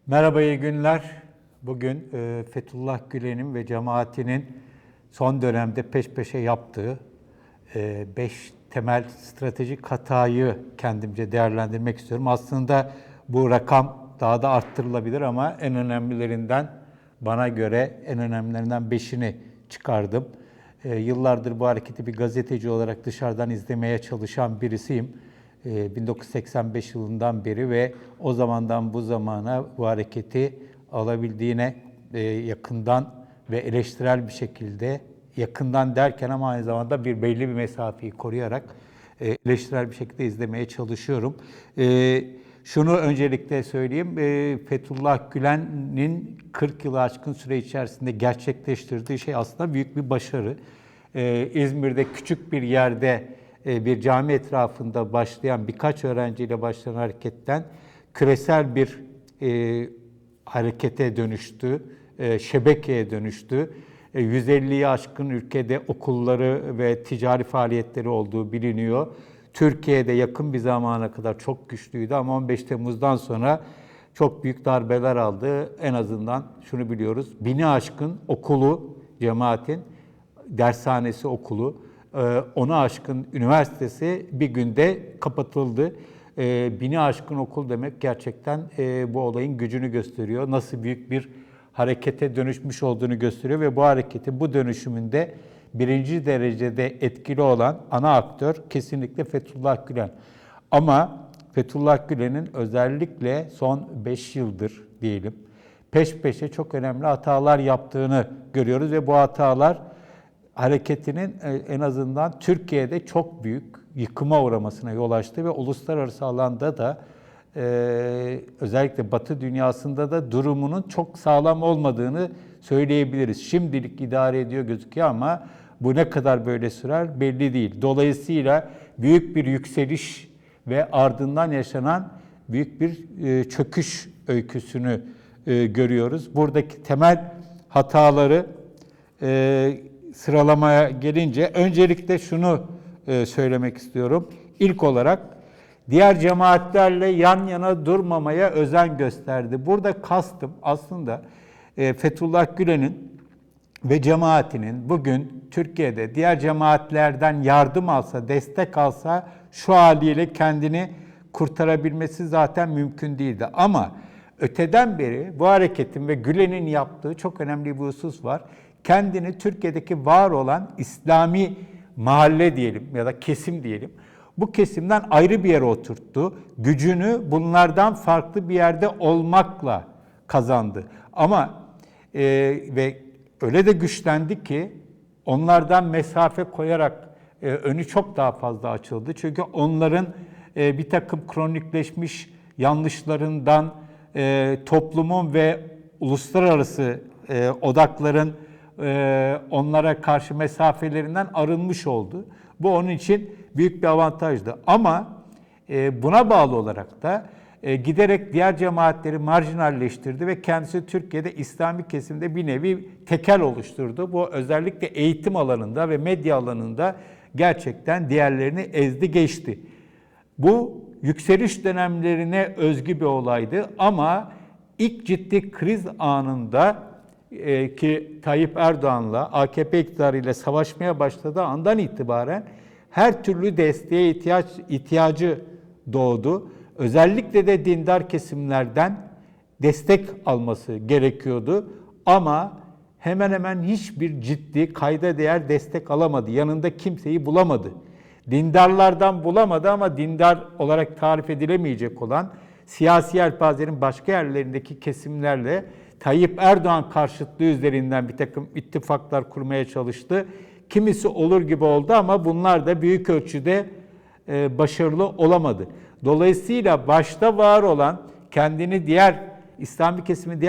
Merhaba, iyi günler. Bugün Fethullah Gülen'in ve cemaatinin son dönemde peş peşe yaptığı 5 temel stratejik hatayı kendimce değerlendirmek istiyorum. Aslında bu rakam daha da arttırılabilir ama en önemlilerinden, bana göre en önemlilerinden 5'ini çıkardım. Yıllardır bu hareketi bir gazeteci olarak dışarıdan izlemeye çalışan birisiyim. 1985 yılından beri ve o zamandan bu zamana bu hareketi alabildiğine yakından ve eleştirel bir şekilde, yakından derken ama aynı zamanda belli bir mesafeyi koruyarak eleştirel bir şekilde izlemeye çalışıyorum. Şunu öncelikle söyleyeyim, Fethullah Gülen'in 40 yılı aşkın süre içerisinde gerçekleştirdiği şey aslında büyük bir başarı. İzmir'de küçük bir yerde bir cami etrafında başlayan, birkaç öğrenciyle başlayan hareketten küresel bir harekete dönüştü, şebekeye dönüştü. 150'yi aşkın ülkede okulları ve ticari faaliyetleri olduğu biliniyor. Türkiye'de yakın bir zamana kadar çok güçlüydü ama 15 Temmuz'dan sonra çok büyük darbeler aldı. En azından şunu biliyoruz, 1000'i aşkın okulu, cemaatin dershanesi, okulu, 10'a aşkın üniversitesi bir günde kapatıldı. 1000'i aşkın okul demek gerçekten bu olayın gücünü gösteriyor. Nasıl büyük bir harekete dönüşmüş olduğunu gösteriyor ve bu hareketin, bu dönüşümünde birinci derecede etkili olan ana aktör kesinlikle Fethullah Gülen. Ama Fethullah Gülen'in özellikle son 5 yıldır diyelim, peş peşe çok önemli hatalar yaptığını görüyoruz ve bu hatalar hareketinin en azından Türkiye'de çok büyük yıkıma uğramasına yol açtı ve uluslararası alanda da özellikle Batı dünyasında da durumunun çok sağlam olmadığını söyleyebiliriz. Şimdilik idare ediyor gözüküyor ama bu ne kadar böyle sürer belli değil. Dolayısıyla büyük bir yükseliş ve ardından yaşanan büyük bir çöküş öyküsünü görüyoruz. Buradaki temel hataları sıralamaya gelince öncelikle şunu söylemek istiyorum. İlk olarak diğer cemaatlerle yan yana durmamaya özen gösterdi. Burada kastım aslında Fethullah Gülen'in ve cemaatinin bugün Türkiye'de diğer cemaatlerden yardım alsa, destek alsa şu haliyle kendini kurtarabilmesi zaten mümkün değildi. Ama öteden beri bu hareketin ve Gülen'in yaptığı çok önemli bir husus var. Kendini Türkiye'deki var olan İslami mahalle diyelim ya da kesim diyelim, bu kesimden ayrı bir yere oturttu. Gücünü bunlardan farklı bir yerde olmakla kazandı. Ama ve öyle de güçlendi ki onlardan mesafe koyarak önü çok daha fazla açıldı. Çünkü onların bir takım kronikleşmiş yanlışlarından toplumun ve uluslararası odakların onlara karşı mesafelerinden arınmış oldu. Bu onun için büyük bir avantajdı. Ama buna bağlı olarak da giderek diğer cemaatleri marjinalleştirdi ve kendisi Türkiye'de İslami kesimde bir nevi tekel oluşturdu. Bu özellikle eğitim alanında ve medya alanında gerçekten diğerlerini ezdi geçti. Bu yükseliş dönemlerine özgü bir olaydı ama ilk ciddi kriz anında ki Tayyip Erdoğan'la AKP iktidarıyla savaşmaya başladığı andan itibaren her türlü desteğe ihtiyacı doğdu. Özellikle de dindar kesimlerden destek alması gerekiyordu. Ama hemen hemen hiçbir ciddi, kayda değer destek alamadı. Yanında kimseyi bulamadı. Dindarlardan bulamadı ama dindar olarak tarif edilemeyecek olan siyasi yelpazenin başka yerlerindeki kesimlerle Tayyip Erdoğan karşıtlığı üzerinden bir takım ittifaklar kurmaya çalıştı. Kimisi olur gibi oldu ama bunlar da büyük ölçüde başarılı olamadı. Dolayısıyla başta var olan kendini diğer İslami kesimi,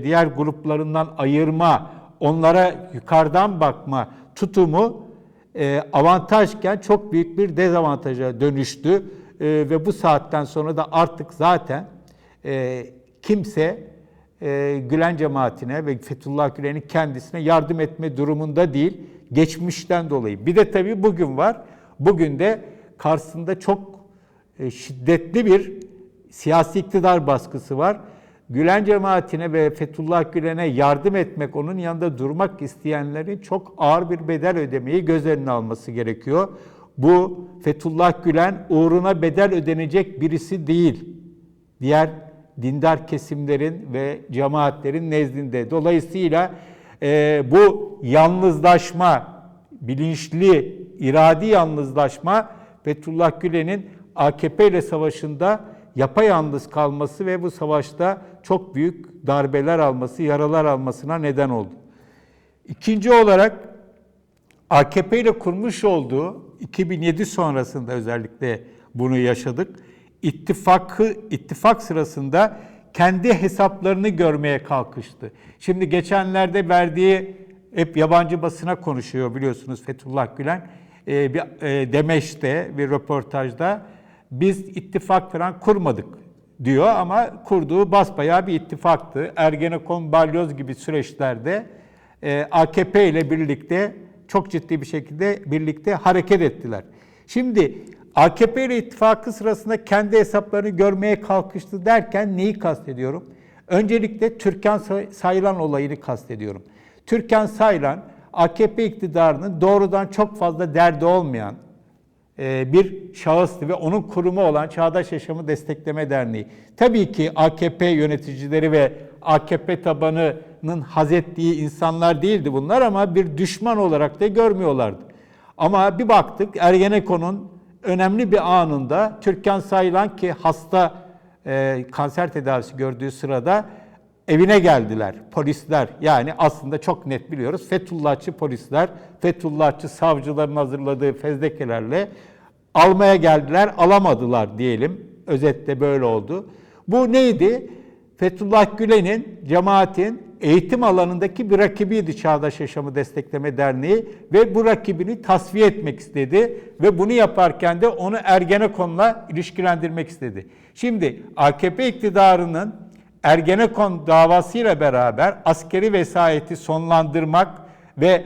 diğer gruplarından ayırma, onlara yukarıdan bakma tutumu avantajken çok büyük bir dezavantaja dönüştü. Ve bu saatten sonra da artık zaten kimse Gülen cemaatine ve Fethullah Gülen'in kendisine yardım etme durumunda değil, geçmişten dolayı. Bir de tabii bugün var. Bugün de karşısında çok şiddetli bir siyasi iktidar baskısı var. Gülen cemaatine ve Fethullah Gülen'e yardım etmek, onun yanında durmak isteyenlerin çok ağır bir bedel ödemeyi göz önüne alması gerekiyor. Bu Fethullah Gülen uğruna bedel ödenecek birisi değil. Diğer dindar kesimlerin ve cemaatlerin nezdinde. Dolayısıyla bu yalnızlaşma, bilinçli, iradi yalnızlaşma Fethullah Gülen'in AKP ile savaşında yapayalnız kalması ve bu savaşta çok büyük darbeler alması, yaralar almasına neden oldu. İkinci olarak AKP ile kurmuş olduğu 2007 sonrasında özellikle bunu yaşadık. İttifak sırasında kendi hesaplarını görmeye kalkıştı. Şimdi geçenlerde verdiği, hep yabancı basına konuşuyor biliyorsunuz Fethullah Gülen, bir demeçte, bir röportajda biz ittifak falan kurmadık diyor ama kurduğu basbayağı bir ittifaktı. Ergenekon, Balyoz gibi süreçlerde AKP ile birlikte çok ciddi bir şekilde birlikte hareket ettiler. Şimdi AKP ile ittifakı sırasında kendi hesaplarını görmeye kalkıştı derken neyi kastediyorum? Öncelikle Türkan Saylan olayını kastediyorum. Türkan Saylan, AKP iktidarının doğrudan çok fazla derdi olmayan bir şahıstı ve onun kurumu olan Çağdaş Yaşamı Destekleme Derneği. Tabii ki AKP yöneticileri ve AKP tabanının haz ettiği insanlar değildi bunlar ama bir düşman olarak da görmüyorlardı. Ama bir baktık Ergenekon'un önemli bir anında Türkan Saylan ki hasta kanser tedavisi gördüğü sırada evine geldiler polisler. Yani aslında çok net biliyoruz Fethullahçı polisler, Fethullahçı savcıların hazırladığı fezlekelerle almaya geldiler, alamadılar diyelim. Özetle böyle oldu. Bu neydi? Fethullah Gülen'in, cemaatin eğitim alanındaki bir rakibiydi Çağdaş Yaşamı Destekleme Derneği ve bu rakibini tasfiye etmek istedi ve bunu yaparken de onu Ergenekon'la ilişkilendirmek istedi. Şimdi AKP iktidarının Ergenekon davasıyla beraber askeri vesayeti sonlandırmak ve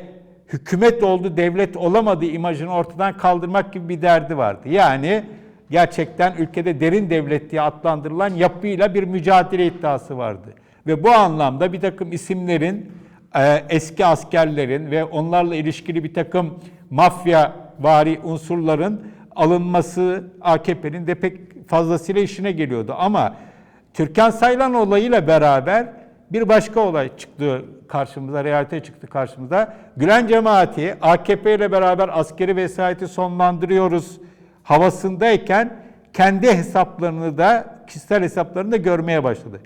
hükümet oldu, devlet olamadı imajını ortadan kaldırmak gibi bir derdi vardı. Yani gerçekten ülkede derin devlet diye adlandırılan yapıyla bir mücadele iddiası vardı. Ve bu anlamda bir takım isimlerin, eski askerlerin ve onlarla ilişkili bir takım mafyavari unsurların alınması AKP'nin de pek fazlasıyla işine geliyordu. Ama Türkan Saylan olayıyla beraber bir başka olay çıktı karşımıza, realite çıktı karşımıza. Gülen cemaati AKP ile beraber askeri vesayeti sonlandırıyoruz havasındayken kendi hesaplarını da, kişisel hesaplarını da görmeye başladı.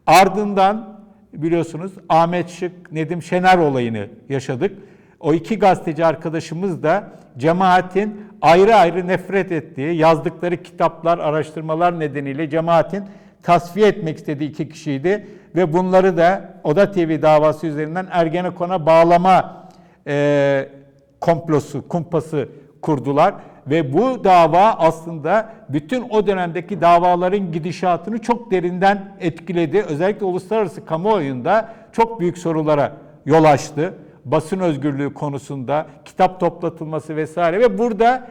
Ardından biliyorsunuz Ahmet Şık, Nedim Şener olayını yaşadık. O iki gazeteci arkadaşımız da cemaatin ayrı ayrı nefret ettiği, yazdıkları kitaplar, araştırmalar nedeniyle cemaatin tasfiye etmek istediği iki kişiydi. Ve bunları da Oda TV davası üzerinden Ergenekon'a bağlama kumpası kurdular. Ve bu dava aslında bütün o dönemdeki davaların gidişatını çok derinden etkiledi. Özellikle uluslararası kamuoyunda çok büyük sorulara yol açtı. Basın özgürlüğü konusunda, kitap toplatılması vesaire ve burada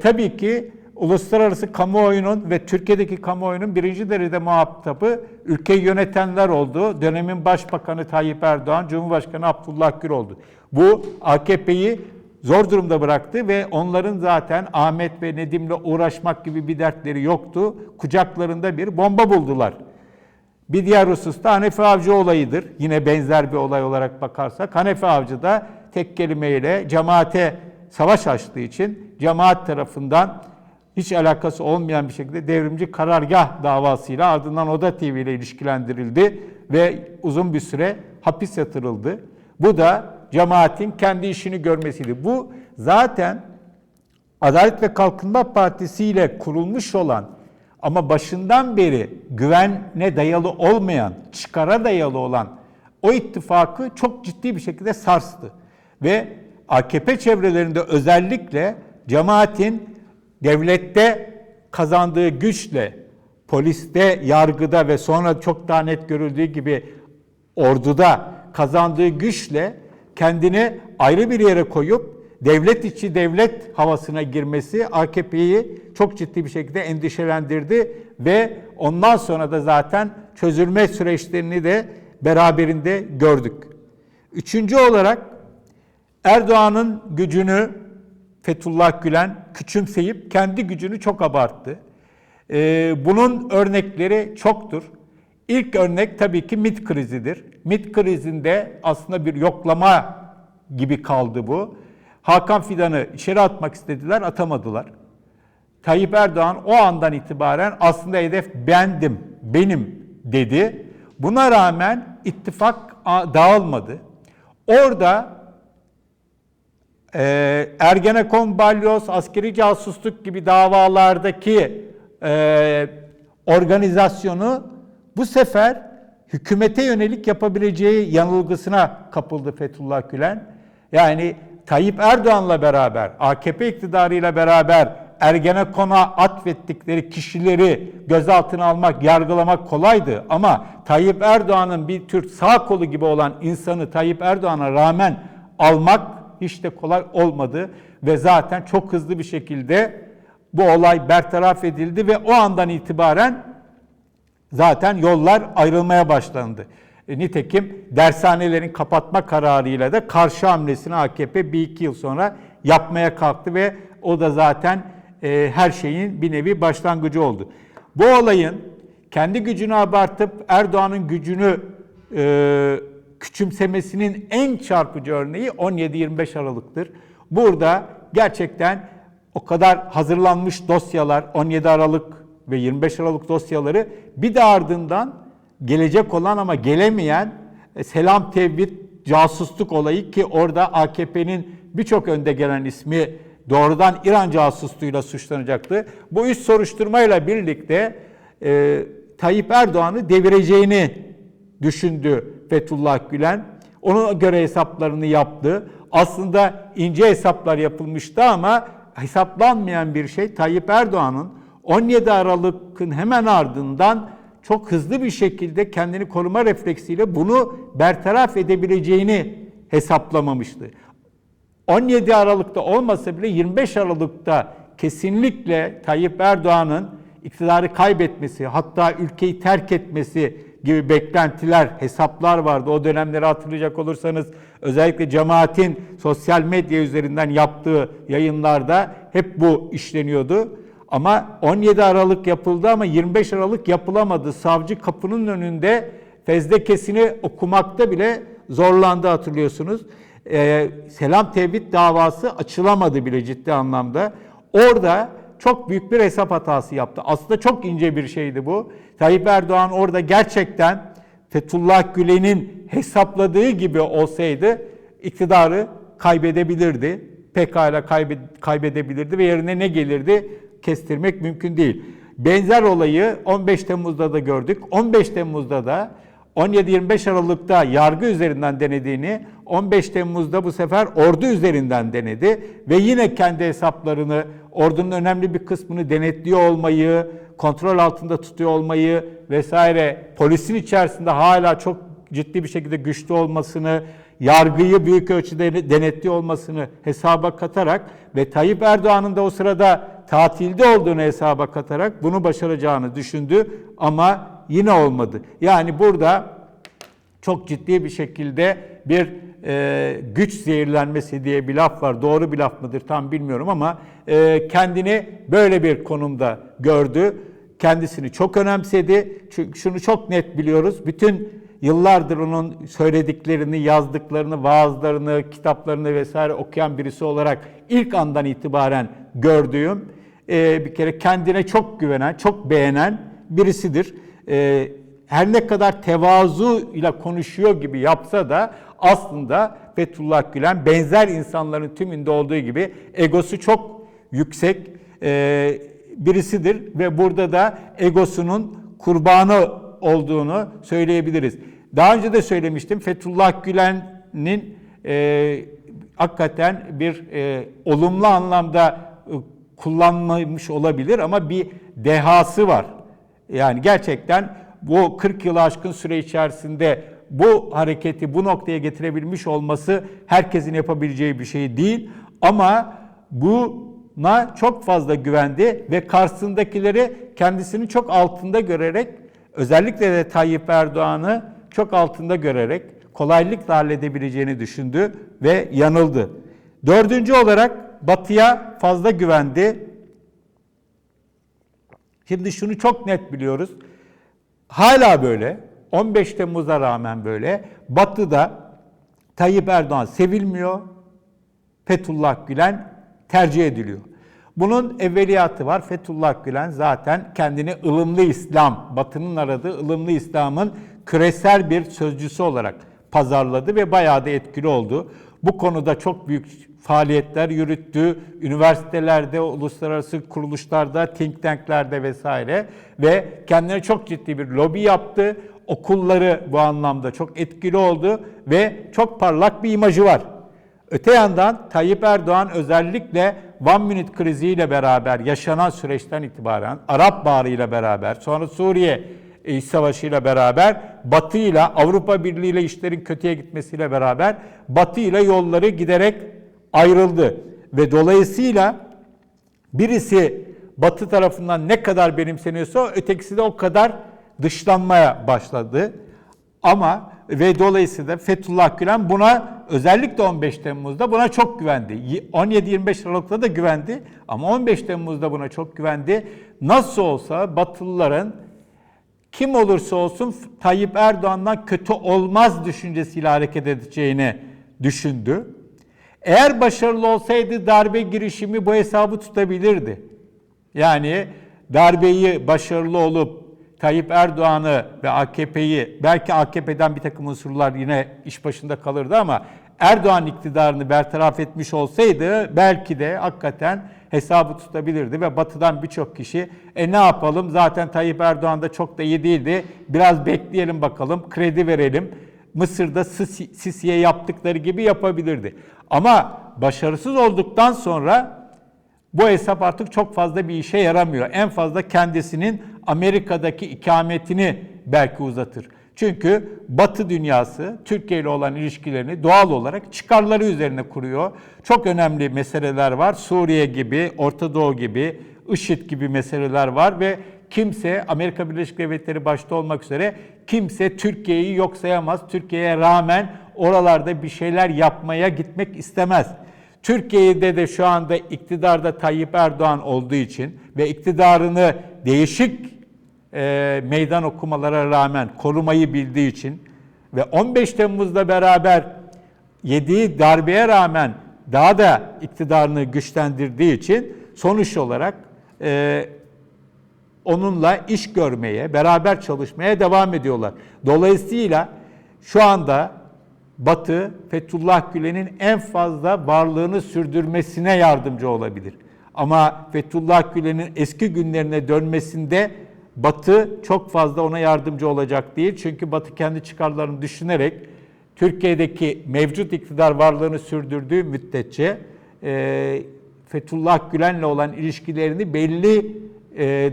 tabii ki uluslararası kamuoyunun ve Türkiye'deki kamuoyunun birinci derecede muhatabı ülkeyi yönetenler oldu. Dönemin Başbakanı Tayyip Erdoğan, Cumhurbaşkanı Abdullah Gül oldu. Bu AKP'yi zor durumda bıraktı ve onların zaten Ahmet ve Nedim'le uğraşmak gibi bir dertleri yoktu. Kucaklarında bir bomba buldular. Bir diğer husus da Hanefi Avcı olayıdır. Yine benzer bir olay olarak bakarsak. Hanefi Avcı da tek kelimeyle cemaate savaş açtığı için cemaat tarafından hiç alakası olmayan bir şekilde devrimci karargah davasıyla ardından Oda TV ile ilişkilendirildi ve uzun bir süre hapis yatırıldı. Bu da cemaatin kendi işini görmesiydi. Bu zaten Adalet ve Kalkınma Partisi ile kurulmuş olan ama başından beri güvene dayalı olmayan, çıkara dayalı olan o ittifakı çok ciddi bir şekilde sarstı. Ve AKP çevrelerinde özellikle cemaatin devlette kazandığı güçle, poliste, yargıda ve sonra çok daha net görüldüğü gibi orduda kazandığı güçle kendini ayrı bir yere koyup devlet içi devlet havasına girmesi AKP'yi çok ciddi bir şekilde endişelendirdi ve ondan sonra da zaten çözülme süreçlerini de beraberinde gördük. Üçüncü olarak Erdoğan'ın gücünü Fethullah Gülen küçümseyip kendi gücünü çok abarttı. Bunun örnekleri çoktur. İlk örnek tabii ki MİT krizidir. MİT krizinde aslında bir yoklama gibi kaldı bu. Hakan Fidan'ı içeri atmak istediler, atamadılar. Tayyip Erdoğan o andan itibaren aslında hedef bendim, benim dedi. Buna rağmen ittifak dağılmadı. Orada Ergenekon, balyoz, askeri casusluk gibi davalardaki organizasyonu bu sefer hükümete yönelik yapabileceği yanılgısına kapıldı Fethullah Gülen. Yani Tayyip Erdoğan'la beraber, AKP iktidarıyla beraber Ergenekon'a atfettikleri kişileri gözaltına almak, yargılamak kolaydı. Ama Tayyip Erdoğan'ın bir tür sağ kolu gibi olan insanı Tayyip Erdoğan'a rağmen almak hiç de kolay olmadı. Ve zaten çok hızlı bir şekilde bu olay bertaraf edildi ve o andan itibaren zaten yollar ayrılmaya başlandı. Nitekim dershanelerin kapatma kararıyla da karşı hamlesini AKP 1-2 yıl sonra yapmaya kalktı ve o da zaten her şeyin bir nevi başlangıcı oldu. Bu olayın kendi gücünü abartıp Erdoğan'ın gücünü küçümsemesinin en çarpıcı örneği 17-25 Aralık'tır. Burada gerçekten o kadar hazırlanmış dosyalar, 17 Aralık ve 25 Aralık dosyaları, bir de ardından gelecek olan ama gelemeyen Selam Tevhid casusluk olayı, ki orada AKP'nin birçok önde gelen ismi doğrudan İran casusluğuyla suçlanacaktı. Bu üç soruşturmayla birlikte Tayyip Erdoğan'ı devireceğini düşündü Fethullah Gülen. Ona göre hesaplarını yaptı. Aslında ince hesaplar yapılmıştı ama hesaplanmayan bir şey, Tayyip Erdoğan'ın 17 Aralık'ın hemen ardından çok hızlı bir şekilde kendini koruma refleksiyle bunu bertaraf edebileceğini hesaplamamıştı. 17 Aralık'ta olmasa bile 25 Aralık'ta kesinlikle Tayyip Erdoğan'ın iktidarı kaybetmesi, hatta ülkeyi terk etmesi gibi beklentiler, hesaplar vardı. O dönemleri hatırlayacak olursanız özellikle cemaatin sosyal medya üzerinden yaptığı yayınlarda hep bu işleniyordu. Ama 17 Aralık yapıldı ama 25 Aralık yapılamadı. Savcı kapının önünde fezlekesini okumakta bile zorlandı, hatırlıyorsunuz. Selam Tevhid davası açılamadı bile ciddi anlamda. Orada çok büyük bir hesap hatası yaptı. Aslında çok ince bir şeydi bu. Tayyip Erdoğan orada gerçekten Fethullah Gülen'in hesapladığı gibi olsaydı iktidarı kaybedebilirdi. Pekala kaybedebilirdi ve yerine ne gelirdi kestirmek mümkün değil. Benzer olayı 15 Temmuz'da da gördük. 15 Temmuz'da da 17-25 Aralık'ta yargı üzerinden denediğini, 15 Temmuz'da bu sefer ordu üzerinden denedi ve yine kendi hesaplarını, ordunun önemli bir kısmını denetliyor olmayı, kontrol altında tutuyor olmayı vesaire, polisin içerisinde hala çok ciddi bir şekilde güçlü olmasını, yargıyı büyük ölçüde denetliyor olmasını hesaba katarak ve Tayyip Erdoğan'ın da o sırada tatilde olduğunu hesaba katarak bunu başaracağını düşündü ama yine olmadı. Yani burada çok ciddi bir şekilde bir güç zehirlenmesi diye bir laf var. Doğru bir laf mıdır tam bilmiyorum ama kendini böyle bir konumda gördü. Kendisini çok önemsedi. Çünkü şunu çok net biliyoruz. Bütün yıllardır onun söylediklerini, yazdıklarını, vaazlarını, kitaplarını vesaire okuyan birisi olarak ilk andan itibaren gördüğüm, bir kere kendine çok güvenen, çok beğenen birisidir. Her ne kadar tevazu ile konuşuyor gibi yapsa da aslında Fethullah Gülen benzer insanların tümünde olduğu gibi egosu çok yüksek birisidir ve burada da egosunun kurbanı olduğunu söyleyebiliriz. Daha önce de söylemiştim, Fethullah Gülen'in hakikaten bir olumlu anlamda kullanılmış olabilir ama bir dehası var. Yani gerçekten bu 40 yılı aşkın süre içerisinde bu hareketi bu noktaya getirebilmiş olması herkesin yapabileceği bir şey değil. Ama buna çok fazla güvendi ve karşısındakileri kendisini çok altında görerek özellikle de Tayyip Erdoğan'ı çok altında görerek kolaylıkla halledebileceğini düşündü ve yanıldı. Dördüncü olarak Batı'ya fazla güvendi. Şimdi şunu çok net biliyoruz. Hala böyle. 15 Temmuz'a rağmen böyle. Batı'da Tayyip Erdoğan sevilmiyor. Fethullah Gülen tercih ediliyor. Bunun evveliyatı var. Fethullah Gülen zaten kendini ılımlı İslam, Batı'nın aradığı ılımlı İslam'ın küresel bir sözcüsü olarak pazarladı ve bayağı da etkili oldu. Bu konuda çok büyük faaliyetler yürüttü. Üniversitelerde, uluslararası kuruluşlarda, think tanklerde vesaire ve kendine çok ciddi bir lobi yaptı. Okulları bu anlamda çok etkili oldu ve çok parlak bir imajı var. Öte yandan Tayyip Erdoğan özellikle One Minute kriziyle beraber yaşanan süreçten itibaren Arap Baharı ile beraber sonra Suriye İç Savaşı ile beraber Batı ile Avrupa Birliği ile işlerin kötüye gitmesiyle beraber Batı ile yolları giderek ayrıldı ve dolayısıyla birisi Batı tarafından ne kadar benimseniyorsa ötekisi de o kadar dışlanmaya başladı. Ama ve dolayısıyla Fethullah Gülen buna özellikle 15 Temmuz'da buna çok güvendi. 17-25 Aralık'ta da güvendi ama 15 Temmuz'da buna çok güvendi. Nasıl olsa Batılıların kim olursa olsun Tayyip Erdoğan'dan kötü olmaz düşüncesiyle hareket edeceğini düşündü. Eğer başarılı olsaydı darbe girişimi bu hesabı tutabilirdi. Yani darbeyi başarılı olup Tayyip Erdoğan'ı ve AKP'yi, belki AKP'den bir takım unsurlar yine iş başında kalırdı ama Erdoğan iktidarını bertaraf etmiş olsaydı belki de hakikaten hesabı tutabilirdi ve Batı'dan birçok kişi ne yapalım zaten Tayyip Erdoğan da çok da iyi değildi, biraz bekleyelim bakalım, kredi verelim. Mısır'da Sisi'ye yaptıkları gibi yapabilirdi. Ama başarısız olduktan sonra bu hesap artık çok fazla bir işe yaramıyor. En fazla kendisinin Amerika'daki ikametini belki uzatır. Çünkü Batı dünyası Türkiye ile olan ilişkilerini doğal olarak çıkarları üzerine kuruyor. Çok önemli meseleler var. Suriye gibi, Orta Doğu gibi, IŞİD gibi meseleler var ve kimse, Amerika Birleşik Devletleri başta olmak üzere kimse Türkiye'yi yok sayamaz. Türkiye'ye rağmen oralarda bir şeyler yapmaya gitmek istemez. Türkiye'de de şu anda iktidarda Tayyip Erdoğan olduğu için ve iktidarını değişik meydan okumalara rağmen korumayı bildiği için ve 15 Temmuz'da beraber yediği darbeye rağmen daha da iktidarını güçlendirdiği için sonuç olarak onunla iş görmeye, beraber çalışmaya devam ediyorlar. Dolayısıyla şu anda Batı, Fethullah Gülen'in en fazla varlığını sürdürmesine yardımcı olabilir. Ama Fethullah Gülen'in eski günlerine dönmesinde Batı çok fazla ona yardımcı olacak değil. Çünkü Batı kendi çıkarlarını düşünerek Türkiye'deki mevcut iktidar varlığını sürdürdüğü müddetçe Fethullah Gülen'le olan ilişkilerini belli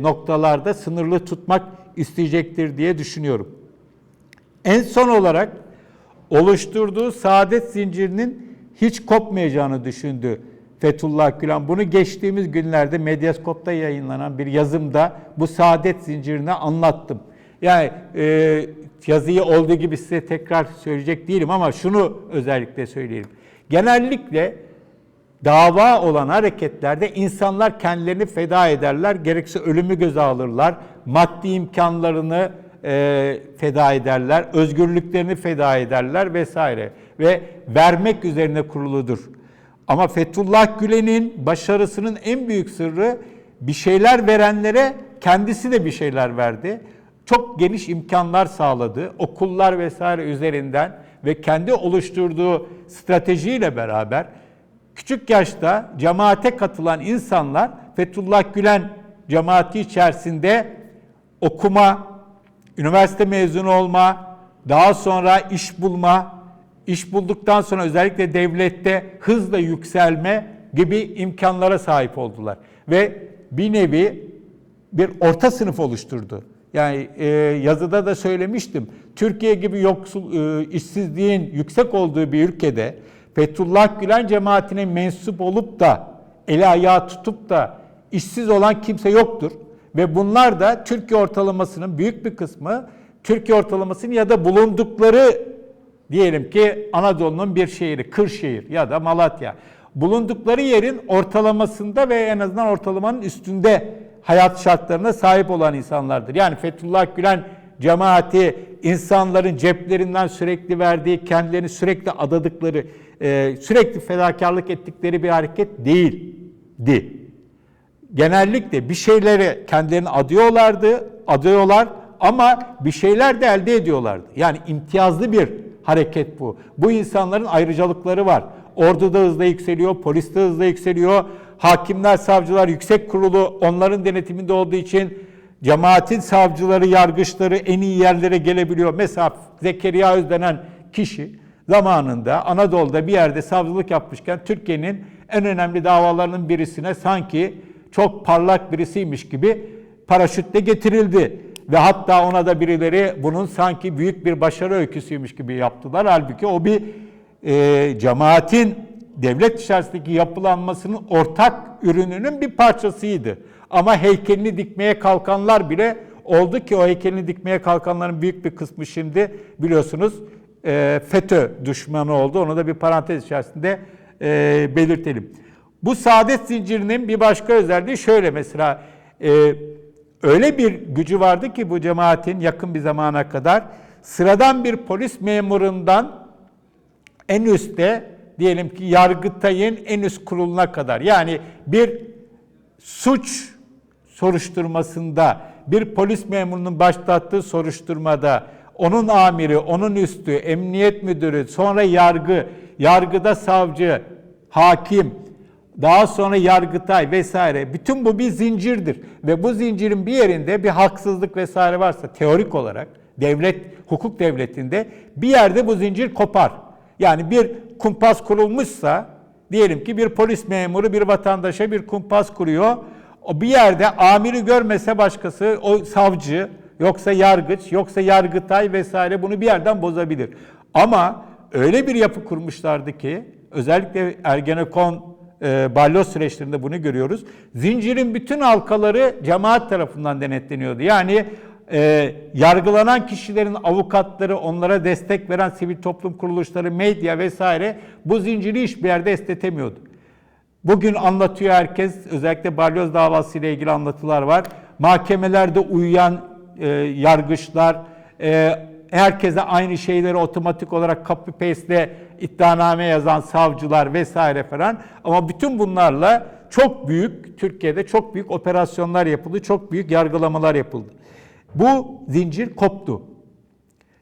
noktalarda sınırlı tutmak isteyecektir diye düşünüyorum. En son olarak oluşturduğu saadet zincirinin hiç kopmayacağını düşündü Fethullah Gülen. Bunu geçtiğimiz günlerde Medyaskop'ta yayınlanan bir yazımda bu saadet zincirini anlattım. Yani yazıyı olduğu gibi size tekrar söyleyecek değilim ama şunu özellikle söyleyeyim. Genellikle dava olan hareketlerde insanlar kendilerini feda ederler, gerekse ölümü göze alırlar, maddi imkanlarını feda ederler, özgürlüklerini feda ederler vesaire ve vermek üzerine kuruludur. Ama Fethullah Gülen'in başarısının en büyük sırrı bir şeyler verenlere kendisi de bir şeyler verdi. Çok geniş imkanlar sağladı. Okullar vesaire üzerinden ve kendi oluşturduğu stratejiyle beraber küçük yaşta cemaate katılan insanlar Fethullah Gülen cemaati içerisinde okuma, üniversite mezunu olma, daha sonra iş bulma, iş bulduktan sonra özellikle devlette hızla yükselme gibi imkanlara sahip oldular. Ve bir nevi bir orta sınıf oluşturdu. Yani yazıda da söylemiştim. Türkiye gibi işsizliğin yüksek olduğu bir ülkede Fethullah Gülen cemaatine mensup olup da eli ayağı tutup da işsiz olan kimse yoktur. Ve bunlar da Türkiye ortalamasının büyük bir kısmı, Türkiye ortalamasının ya da bulundukları diyelim ki Anadolu'nun bir şehri, Kırşehir ya da Malatya. Bulundukları yerin ortalamasında ve en azından ortalamanın üstünde hayat şartlarına sahip olan insanlardır. Yani Fethullah Gülen cemaati insanların ceplerinden sürekli verdiği, kendilerini sürekli adadıkları, sürekli fedakarlık ettikleri bir hareket değildi. Genellikle bir şeyleri kendilerini adıyorlar ama bir şeyler de elde ediyorlardı. Yani imtiyazlı bir hareket bu. Bu insanların ayrıcalıkları var. Ordu da hızla yükseliyor, polis de hızla yükseliyor. Hakimler, savcılar, yüksek kurulu onların denetiminde olduğu için cemaatin savcıları, yargıçları en iyi yerlere gelebiliyor. Mesela Zekeriya Öz denen kişi zamanında Anadolu'da bir yerde savcılık yapmışken Türkiye'nin en önemli davalarının birisine sanki çok parlak birisiymiş gibi paraşütle getirildi. Ve hatta ona da birileri bunun sanki büyük bir başarı öyküsüymüş gibi yaptılar. Halbuki o bir cemaatin devlet içerisindeki yapılanmasının ortak ürününün bir parçasıydı. Ama heykelini dikmeye kalkanlar bile oldu ki o heykelini dikmeye kalkanların büyük bir kısmı şimdi biliyorsunuz FETÖ düşmanı oldu. Onu da bir parantez içerisinde belirtelim. Bu saadet zincirinin bir başka özelliği şöyle mesela öyle bir gücü vardı ki bu cemaatin yakın bir zamana kadar sıradan bir polis memurundan en üstte diyelim ki Yargıtay'ın en üst kuruluna kadar yani bir suç soruşturmasında bir polis memurunun başlattığı soruşturmada onun amiri, onun üstü, emniyet müdürü, sonra yargıda savcı, hakim, daha sonra Yargıtay vesaire. Bütün bu bir zincirdir. Ve bu zincirin bir yerinde bir haksızlık vesaire varsa teorik olarak hukuk devletinde bir yerde bu zincir kopar. Yani bir kumpas kurulmuşsa diyelim ki bir polis memuru bir vatandaşa bir kumpas kuruyor. O bir yerde amiri görmese başkası o savcı yoksa yargıç yoksa Yargıtay vesaire bunu bir yerden bozabilir. Ama öyle bir yapı kurmuşlardı ki özellikle Ergenekon balyoz süreçlerinde bunu görüyoruz. Zincirin bütün halkaları cemaat tarafından denetleniyordu. Yani yargılanan kişilerin avukatları, onlara destek veren sivil toplum kuruluşları, medya vesaire bu zinciri hiçbir yerde esnetemiyordu. Bugün anlatıyor herkes, özellikle balyoz davası ile ilgili anlatılar var. Mahkemelerde uyuyan yargıçlar, herkese aynı şeyleri otomatik olarak copy paste'le iddianame yazan savcılar vesaire falan. Ama bütün bunlarla çok büyük, Türkiye'de çok büyük operasyonlar yapıldı, çok büyük yargılamalar yapıldı. Bu zincir koptu.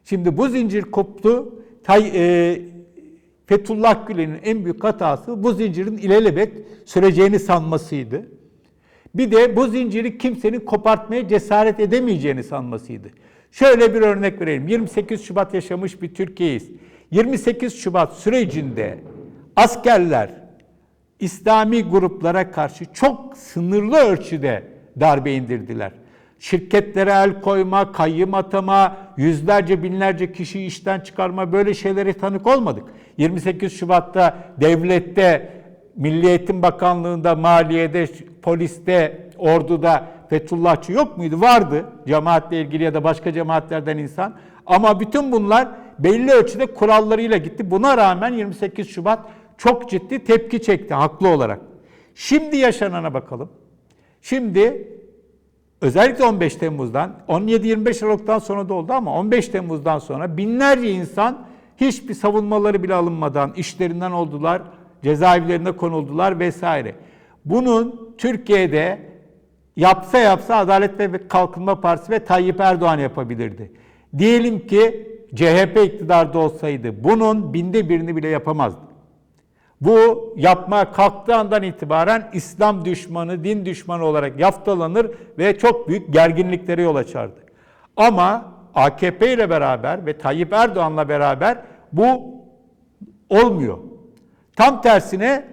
Şimdi bu zincir koptu. Fethullah Gülen'in en büyük hatası bu zincirin ilelebet süreceğini sanmasıydı. Bir de bu zinciri kimsenin kopartmaya cesaret edemeyeceğini sanmasıydı. Şöyle bir örnek verelim. 28 Şubat yaşamış bir Türkiye'yiz. 28 Şubat sürecinde askerler İslami gruplara karşı çok sınırlı ölçüde darbe indirdiler. Şirketlere el koyma, kayyım atama, yüzlerce binlerce kişiyi işten çıkarma böyle şeylere tanık olmadık. 28 Şubat'ta devlette, Milli Eğitim Bakanlığı'nda, maliyede, poliste, orduda Fethullahçı yok muydu? Vardı. Cemaatle ilgili ya da başka cemaatlerden insan. Ama bütün bunlar belli ölçüde kurallarıyla gitti. Buna rağmen 28 Şubat çok ciddi tepki çekti haklı olarak. Şimdi yaşanana bakalım. Şimdi özellikle 15 Temmuz'dan, 17-25 Aralık'tan sonra da oldu ama 15 Temmuz'dan sonra binlerce insan hiçbir savunmaları bile alınmadan işlerinden oldular, cezaevlerine konuldular vesaire. Bunun Türkiye'de yapsa Adalet ve Kalkınma Partisi ve Tayyip Erdoğan yapabilirdi. Diyelim ki CHP iktidarda olsaydı bunun 1/1000'ini bile yapamazdı. Bu yapmaya kalktığı andan itibaren İslam düşmanı, din düşmanı olarak yaftalanır ve çok büyük gerginliklere yol açardı. Ama AKP ile beraber ve Tayyip Erdoğan'la beraber bu olmuyor. Tam tersine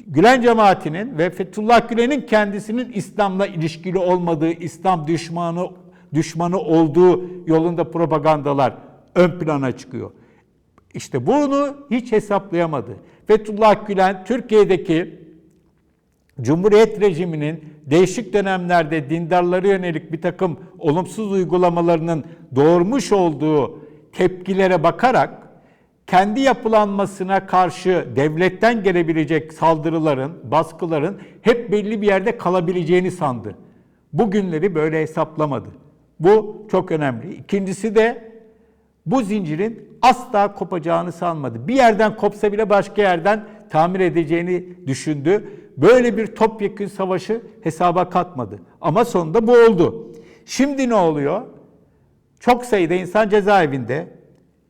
Gülen cemaatinin ve Fethullah Gülen'in kendisinin İslam'la ilişkili olmadığı, İslam düşmanı olduğu yolunda propagandalar ön plana çıkıyor. İşte bunu hiç hesaplayamadı. Fethullah Gülen Türkiye'deki Cumhuriyet rejiminin değişik dönemlerde dindarlara yönelik bir takım olumsuz uygulamalarının doğurmuş olduğu tepkilere bakarak kendi yapılanmasına karşı devletten gelebilecek saldırıların, baskıların hep belli bir yerde kalabileceğini sandı. Bu günleri böyle hesaplamadı. Bu çok önemli. İkincisi de bu zincirin asla kopacağını sanmadı. Bir yerden kopsa bile başka yerden tamir edeceğini düşündü. Böyle bir topyekün savaşı hesaba katmadı. Ama sonunda bu oldu. Şimdi ne oluyor? Çok sayıda insan cezaevinde.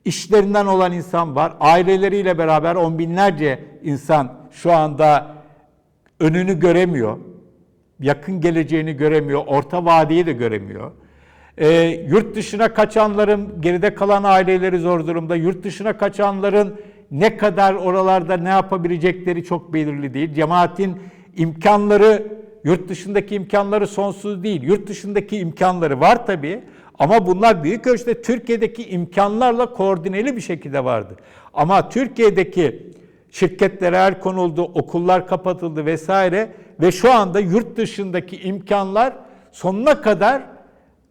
İşlerinden olan insan var. Aileleriyle beraber on binlerce insan şu anda önünü göremiyor. Yakın geleceğini göremiyor. Orta vadeyi de göremiyor. Yurt dışına kaçanların, geride kalan aileleri zor durumda. Yurt dışına kaçanların ne kadar oralarda ne yapabilecekleri çok belirli değil. Cemaatin imkanları, yurt dışındaki imkanları sonsuz değil. Yurt dışındaki imkanları var tabii. Ama bunlar büyük ölçüde Türkiye'deki imkanlarla koordineli bir şekilde vardı. Ama Türkiye'deki şirketlere el konuldu, okullar kapatıldı vesaire ve şu anda yurt dışındaki imkanlar sonuna kadar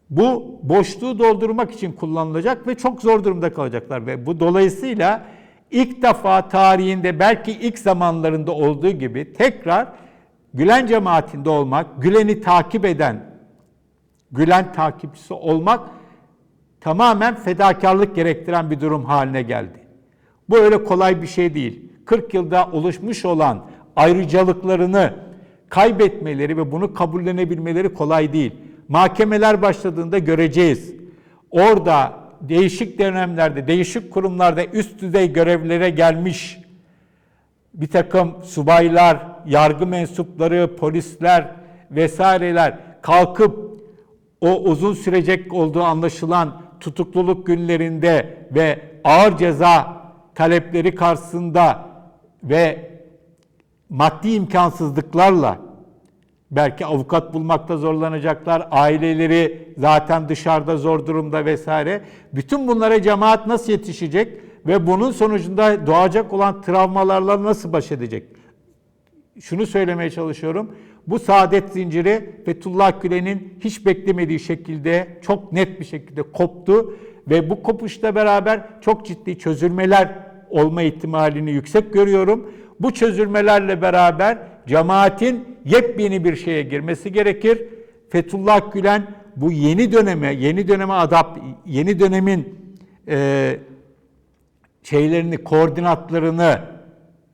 bu boşluğu doldurmak için kullanılacak ve çok zor durumda kalacaklar. Ve bu dolayısıyla ilk defa tarihinde, belki ilk zamanlarında olduğu gibi tekrar Gülen cemaatinde olmak, Gülen'i takip eden, Gülen takipçisi olmak tamamen fedakarlık gerektiren bir durum haline geldi. Bu öyle kolay bir şey değil. 40 yılda oluşmuş olan ayrıcalıklarını kaybetmeleri ve bunu kabullenebilmeleri kolay değil. Mahkemeler başladığında göreceğiz. Orada değişik dönemlerde, değişik kurumlarda üst düzey görevlere gelmiş bir takım subaylar, yargı mensupları, polisler vesaireler kalkıp o uzun sürecek olduğu anlaşılan tutukluluk günlerinde ve ağır ceza talepleri karşısında ve maddi imkansızlıklarla belki avukat bulmakta zorlanacaklar, aileleri zaten dışarıda zor durumda vesaire. Bütün bunlara cemaat nasıl yetişecek ve bunun sonucunda doğacak olan travmalarla nasıl baş edecek? Şunu söylemeye çalışıyorum. Bu saadet zinciri Fethullah Gülen'in hiç beklemediği şekilde çok net bir şekilde koptu ve bu kopuşla beraber çok ciddi çözülmeler olma ihtimalini yüksek görüyorum. Bu çözülmelerle beraber cemaatin yepyeni bir şeye girmesi gerekir. Fethullah Gülen bu yeni döneme yeni dönemin koordinatlarını,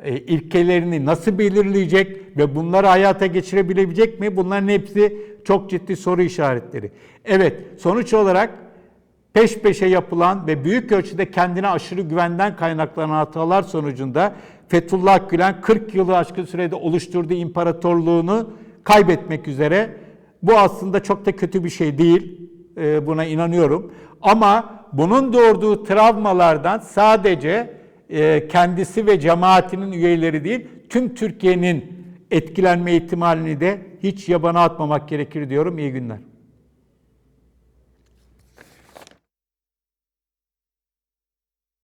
ilkelerini nasıl belirleyecek ve bunları hayata geçirebilecek mi? Bunların hepsi çok ciddi soru işaretleri. Evet, sonuç olarak peş peşe yapılan ve büyük ölçüde kendine aşırı güvenden kaynaklanan hatalar sonucunda Fethullah Gülen 40 yılı aşkın sürede oluşturduğu imparatorluğunu kaybetmek üzere. Bu aslında çok da kötü bir şey değil. Buna inanıyorum. Ama bunun doğurduğu travmalardan sadece kendisi ve cemaatinin üyeleri değil, tüm Türkiye'nin etkilenme ihtimalini de hiç yabana atmamak gerekir diyorum. İyi günler.